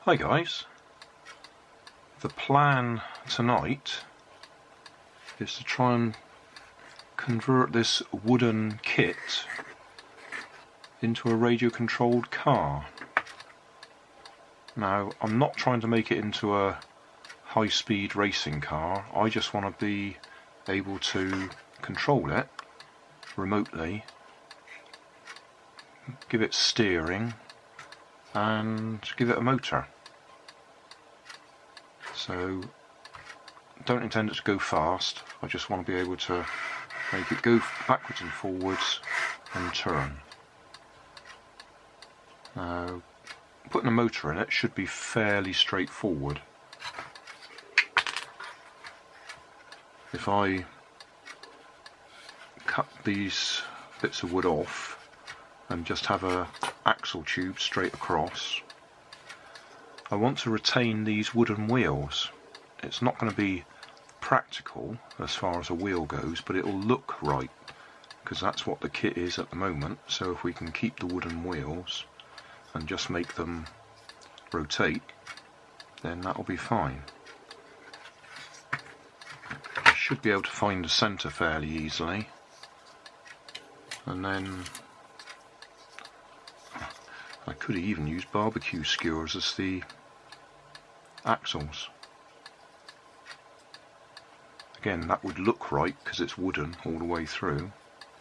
Hi guys, the plan tonight is to try and convert this wooden kit into a radio controlled car. Now I'm not trying to make it into a high speed racing car, I just want to be able to control it remotely, give it steering and give it a motor. So don't intend it to go fast, I just want to be able to make it go backwards and forwards and turn. Now putting a motor in it should be fairly straightforward. If I cut these bits of wood off and just have a axle tube straight across, I want to retain these wooden wheels. It's not going to be practical as far as a wheel goes, but it'll look right because that's what the kit is at the moment. So if we can keep the wooden wheels and just make them rotate, then that'll be fine. I should be able to find the centre fairly easily, and then I could even use barbecue skewers as the axles. Again, that would look right because it's wooden all the way through,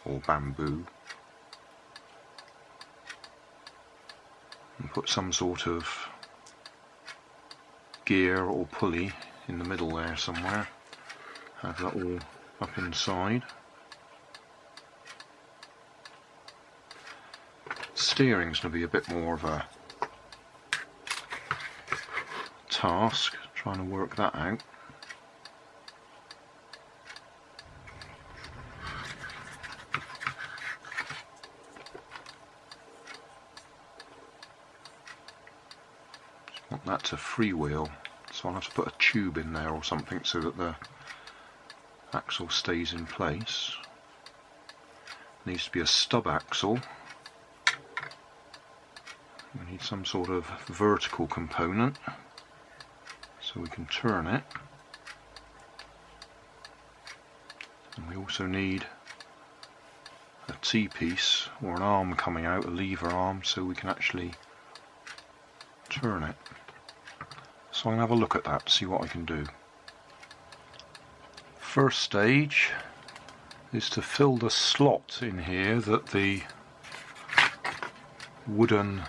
or bamboo. And put some sort of gear or pulley in the middle there somewhere. Have that all up inside. Steering's going to be a bit more of a task, trying to work that out. Just want that to freewheel, so I'll have to put a tube in there or something so that the axle stays in place. Needs to be a stub axle. We need some sort of vertical component so we can turn it, and we also need a T-piece or an arm coming out, a lever arm, so we can actually turn it. So I'm going to have a look at that, see what I can do. First stage is to fill the slot in here that the wooden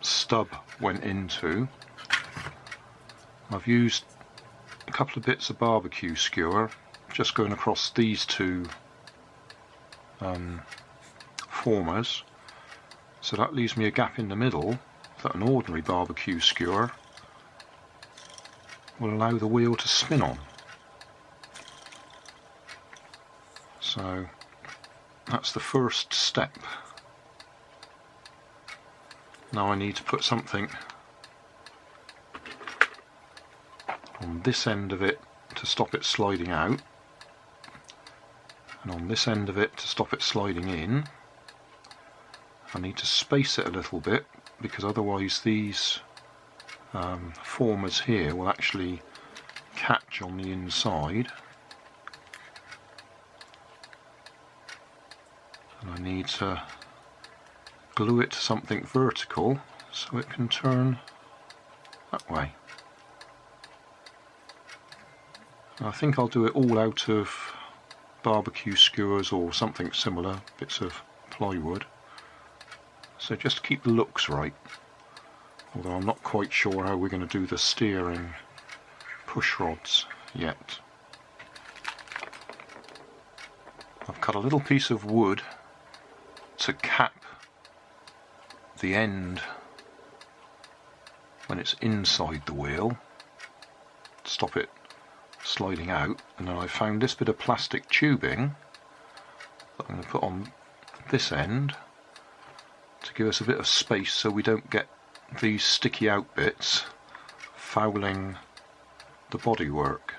stub went into. I've used a couple of bits of barbecue skewer just going across these two formers, so that leaves me a gap in the middle that an ordinary barbecue skewer will allow the wheel to spin on. So that's the first step. Now I need to put something on this end of it to stop it sliding out, and on this end of it to stop it sliding in. I need to space it a little bit because otherwise these formers here will actually catch on the inside, and I need to glue it to something vertical so it can turn that way. I think I'll do it all out of barbecue skewers or something similar, bits of plywood, so just to keep the looks right, although I'm not quite sure how we're going to do the steering push rods yet. I've cut a little piece of wood to cap the end when it's inside the wheel, stop it sliding out, and then I found this bit of plastic tubing that I'm going to put on this end to give us a bit of space so we don't get these sticky out bits fouling the bodywork.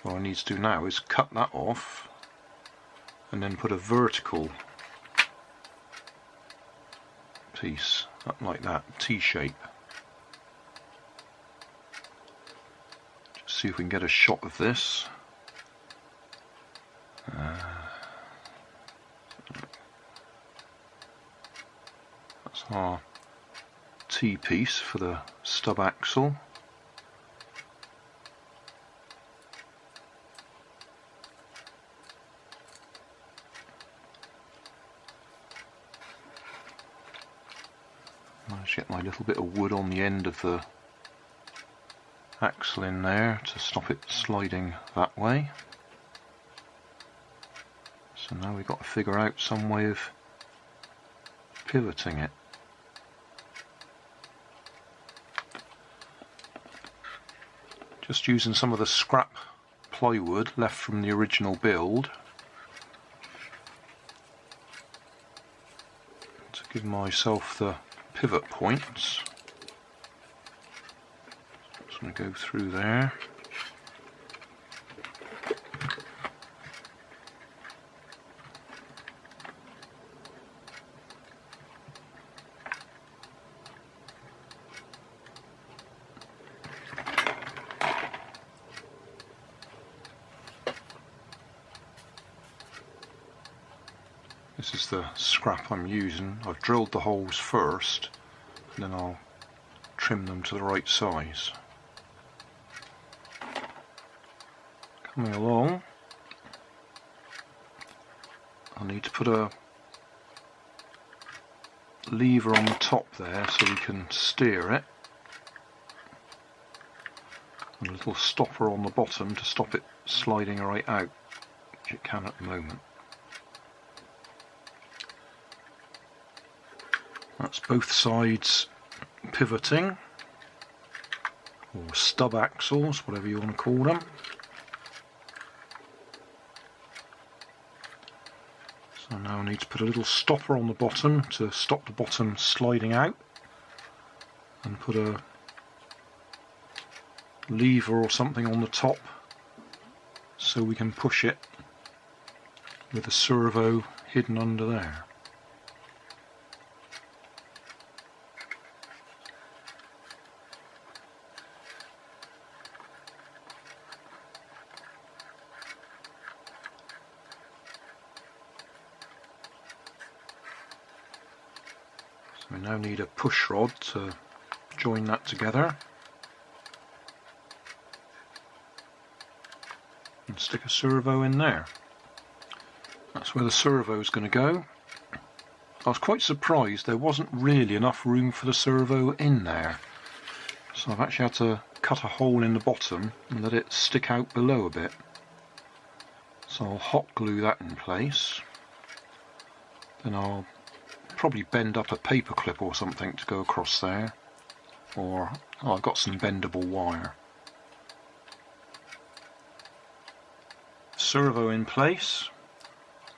What I need to do now is cut that off and then put a vertical piece, up like that, T-shape. Just see if we can get a shot of this. That's our T-piece for the stub axle. Managed to get my little bit of wood on the end of the axle in there to stop it sliding that way. So now we've got to figure out some way of pivoting it. Just using some of the scrap plywood left from the original build to give myself the pivot points. Just going to go through there. This is the scrap I'm using. I've drilled the holes first and then I'll trim them to the right size. Coming along, I need to put a lever on the top there so we can steer it, and a little stopper on the bottom to stop it sliding right out, which it can at the moment. That's both sides pivoting, or stub axles, whatever you want to call them. So now I need to put a little stopper on the bottom to stop the bottom sliding out, and put a lever or something on the top so we can push it with a servo hidden under there. We now need a push rod to join that together and stick a servo in there. That's where the servo is going to go. I was quite surprised there wasn't really enough room for the servo in there, so I've actually had to cut a hole in the bottom and let it stick out below a bit. So I'll hot glue that in place, then I'll probably bend up a paper clip or something to go across there, or I've got some bendable wire. Servo in place,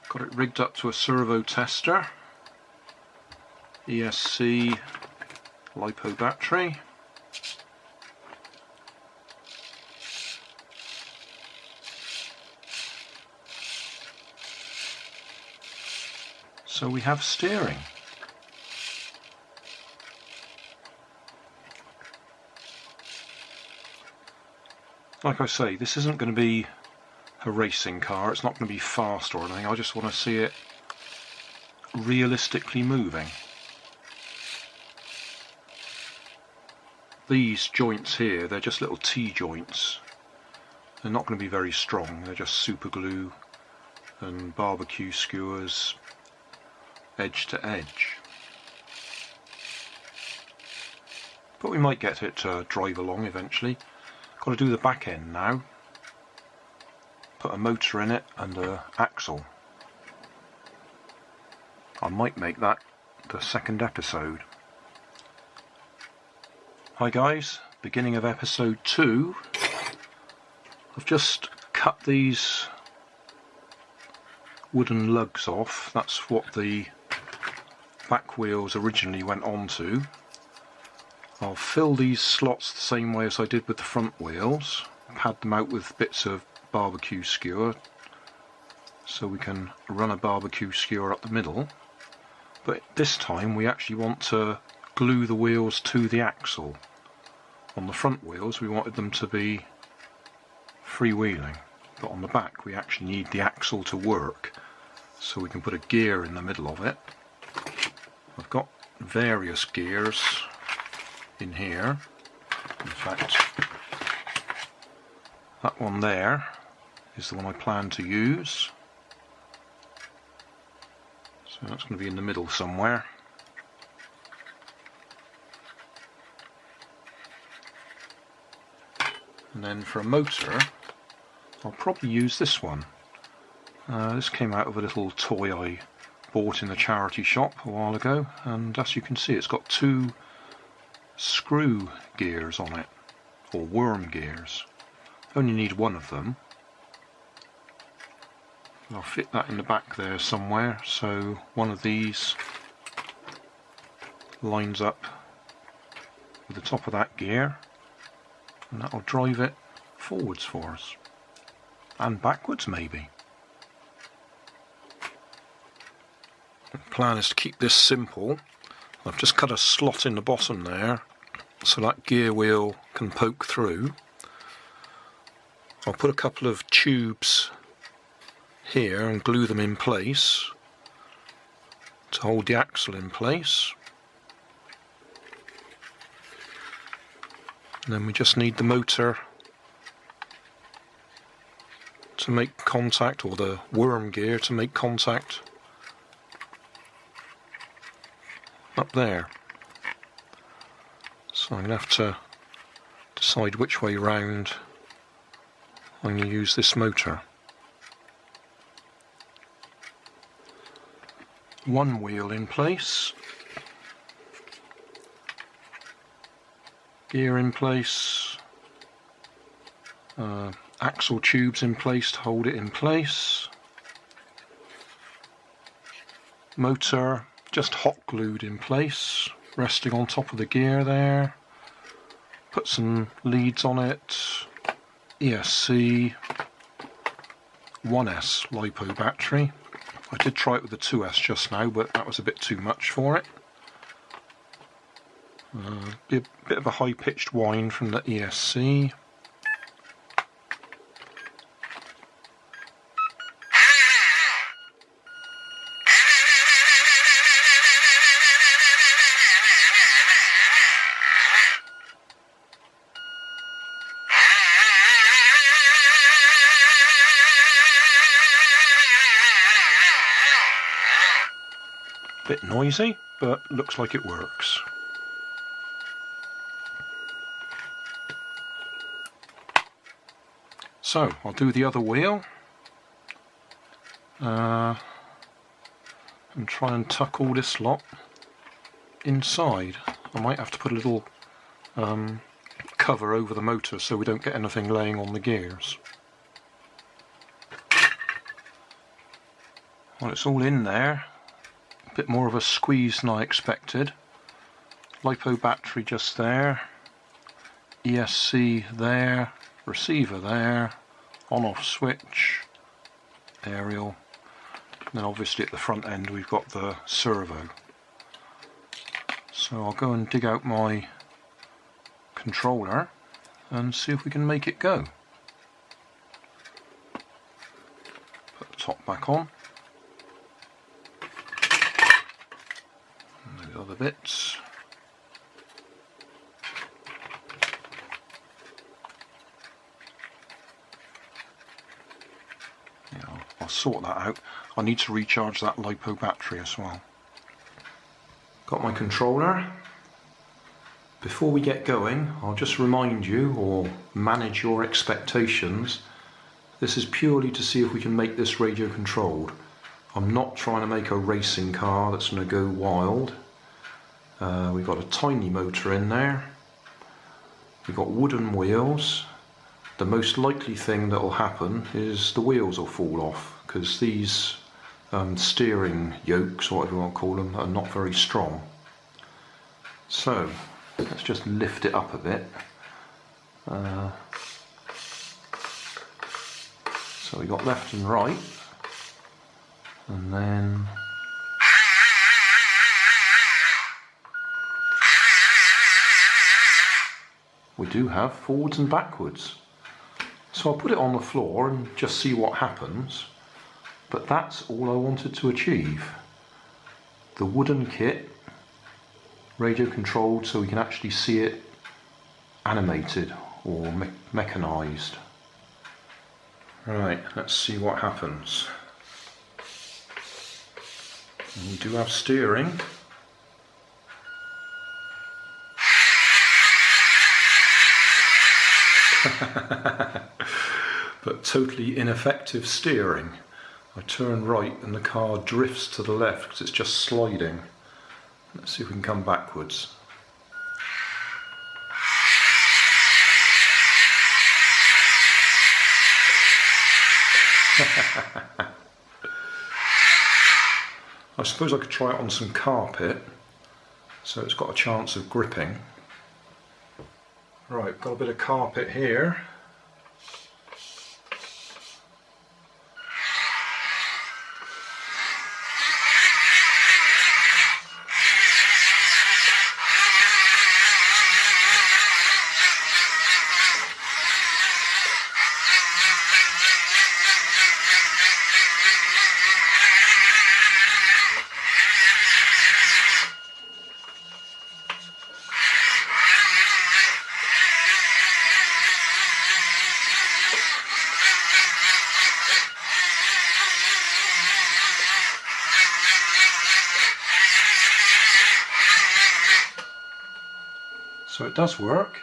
got it rigged up to a servo tester, ESC LiPo battery. So we have steering. Like I say, this isn't going to be a racing car, it's not going to be fast or anything, I just want to see it realistically moving. These joints here, they're just little T-joints. They're not going to be very strong, they're just super glue and barbecue skewers edge to edge. But we might get it to drive along eventually. Got to do the back end now. Put a motor in it and an axle. I might make that the second episode. Hi guys, beginning of episode 2. I've just cut these wooden lugs off. That's what the back wheels originally went onto. I'll fill these slots the same way as I did with the front wheels. Pad them out with bits of barbecue skewer so we can run a barbecue skewer up the middle. but this time we actually want to glue the wheels to the axle. On the front wheels we wanted them to be freewheeling, but on the back we actually need the axle to work, so we can put a gear in the middle of it. I've got various gears in here. In fact, that one there is the one I plan to use, so that's going to be in the middle somewhere. And then for a motor I'll probably use this one. This came out of a little toy I bought in the charity shop a while ago, and as you can see it's got 2 screw gears on it, or worm gears. Only need one of them. I'll fit that in the back there somewhere, so one of these lines up with the top of that gear, and that will drive it forwards for us, and backwards maybe. The plan is to keep this simple. I've just cut a slot in the bottom there so that gear wheel can poke through. I'll put a couple of tubes here and glue them in place to hold the axle in place. And then we just need the motor to make contact, or the worm gear to make contact up there. So I'm going to have to decide which way round I'm going to use this motor. One wheel in place, gear in place, axle tubes in place to hold it in place, motor just hot glued in place, resting on top of the gear there. Put some leads on it, ESC 1S LiPo battery. I did try it with the 2S just now, but that was a bit too much for it. Be a bit of a high-pitched whine from the ESC. Bit noisy, but looks like it works. So I'll do the other wheel and try and tuck all this lot inside. I might have to put a little cover over the motor so we don't get anything laying on the gears. Well, it's all in there. A bit more of a squeeze than I expected. LiPo battery just there, ESC there, receiver there, on-off switch, aerial, and then obviously at the front end we've got the servo. So I'll go and dig out my controller and see if we can make it go. Put the top back on. And the other bits. I'll sort that out. I need to recharge that LiPo battery as well. Got my controller. Before we get going, I'll just remind you, or manage your expectations, this is purely to see if we can make this radio controlled. I'm not trying to make a racing car that's going to go wild. We've got a tiny motor in there. We've got wooden wheels. The most likely thing that will happen is the wheels will fall off, because these steering yokes, or whatever you want to call them, are not very strong. So let's just lift it up a bit. So we got left and right, and then we do have forwards and backwards. So I'll put it on the floor and just see what happens. But that's all I wanted to achieve. The wooden kit, radio controlled so we can actually see it animated or mechanised. Right, let's see what happens. We do have steering. But totally ineffective steering. I turn right and the car drifts to the left because it's just sliding. Let's see if we can come backwards. I suppose I could try it on some carpet so it's got a chance of gripping. Right, got a bit of carpet here. So it does work.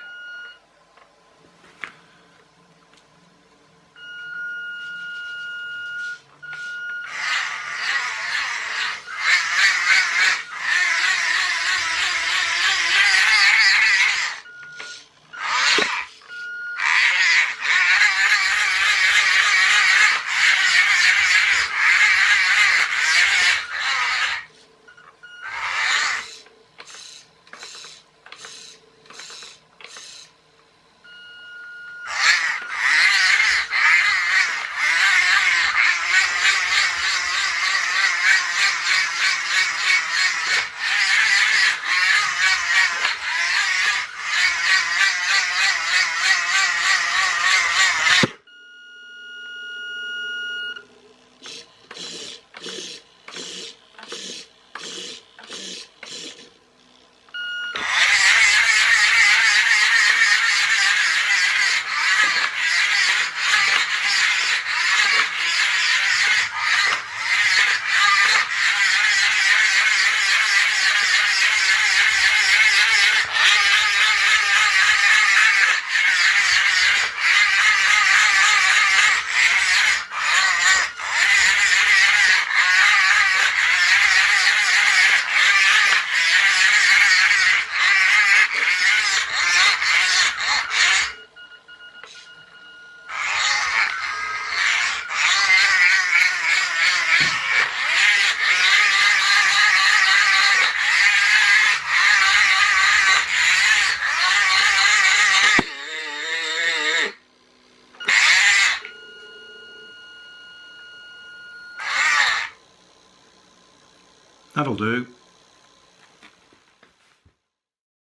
That'll do.